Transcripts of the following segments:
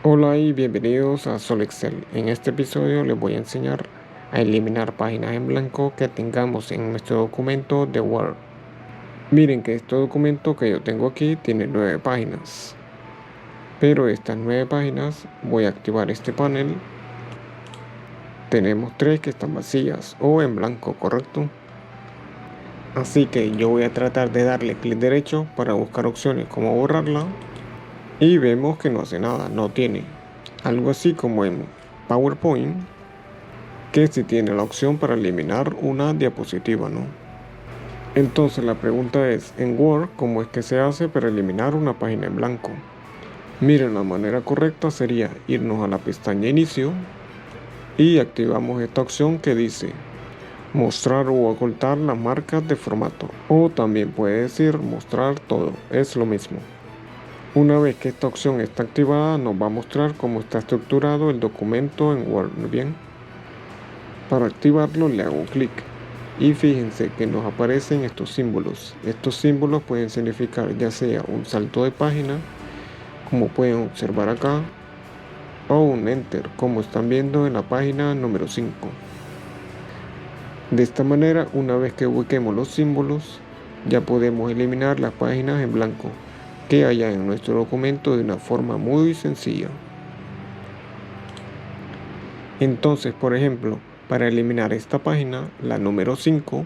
Hola y bienvenidos a Sol Excel. En este episodio les voy a enseñar a eliminar páginas en blanco que tengamos en nuestro documento de Word. Miren que este documento que yo tengo aquí tiene 9 páginas. Pero estas 9 páginas voy a activar este panel. Tenemos 3 que están vacías o en blanco, ¿correcto? Así que yo voy a tratar de darle clic derecho para buscar opciones como borrarla. Y vemos que no hace nada, no tiene. Algo así como en PowerPoint, que sí tiene la opción para eliminar una diapositiva, ¿no? Entonces la pregunta es, en Word, ¿cómo es que se hace para eliminar una página en blanco? Miren, la manera correcta sería irnos a la pestaña Inicio y activamos esta opción que dice mostrar o ocultar las marcas de formato, o también puede decir mostrar todo, es lo mismo. Una vez que esta opción está activada, nos va a mostrar cómo está estructurado el documento en Word, ¿muy bien? Para activarlo le hago clic y fíjense que nos aparecen estos símbolos. Estos símbolos pueden significar ya sea un salto de página, como pueden observar acá, o un Enter, como están viendo en la página número 5. De esta manera, una vez que ubiquemos los símbolos, ya podemos eliminar las páginas en blanco que haya en nuestro documento de una forma muy sencilla. Entonces, por ejemplo, para eliminar esta página, la número 5,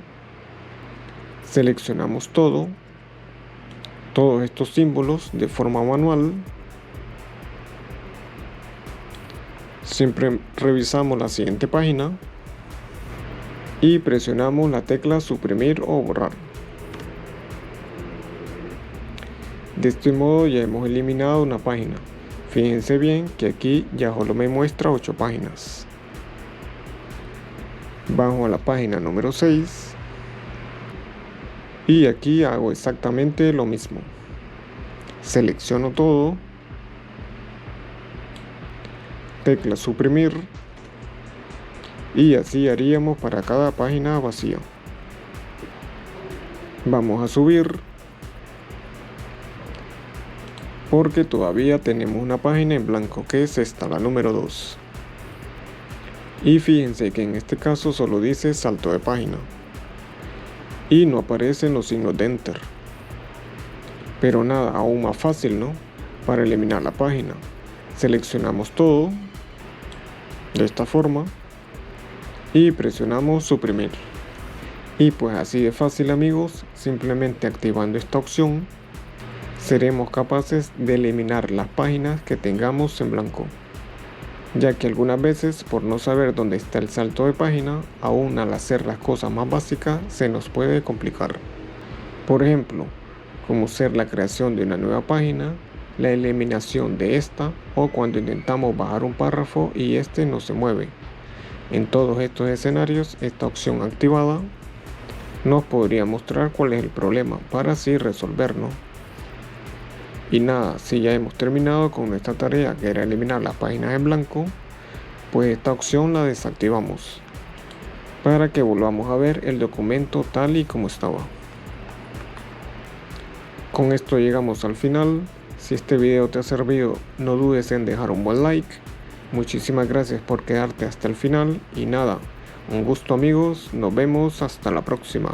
seleccionamos todos estos símbolos de forma manual. Siempre revisamos la siguiente página y presionamos la tecla suprimir o borrar. De este modo ya hemos eliminado una página. Fíjense bien que aquí ya solo me muestra 8 páginas. Bajo a la página número 6 y aquí hago exactamente lo mismo. Selecciono todo, tecla suprimir y así haríamos para cada página vacía. Vamos a subir porque todavía tenemos una página en blanco, que es esta, la número 2. Y fíjense que en este caso solo dice salto de página y no aparecen los signos de Enter. Pero nada, aún más fácil, ¿no? Para eliminar la página, seleccionamos todo de esta forma y presionamos suprimir. Y pues así de fácil, amigos, simplemente activando esta opción seremos capaces de eliminar las páginas que tengamos en blanco, ya que algunas veces por no saber dónde está el salto de página, aún al hacer las cosas más básicas se nos puede complicar. Por ejemplo, como ser la creación de una nueva página, la eliminación de esta, o cuando intentamos bajar un párrafo y este no se mueve. En todos estos escenarios, esta opción activada nos podría mostrar cuál es el problema para así resolverlo. Y nada, si ya hemos terminado con nuestra tarea, que era eliminar las páginas en blanco, pues esta opción la desactivamos para que volvamos a ver el documento tal y como estaba. Con esto llegamos al final. Si este video te ha servido, no dudes en dejar un buen like. Muchísimas gracias por quedarte hasta el final y nada, un gusto, amigos, nos vemos hasta la próxima.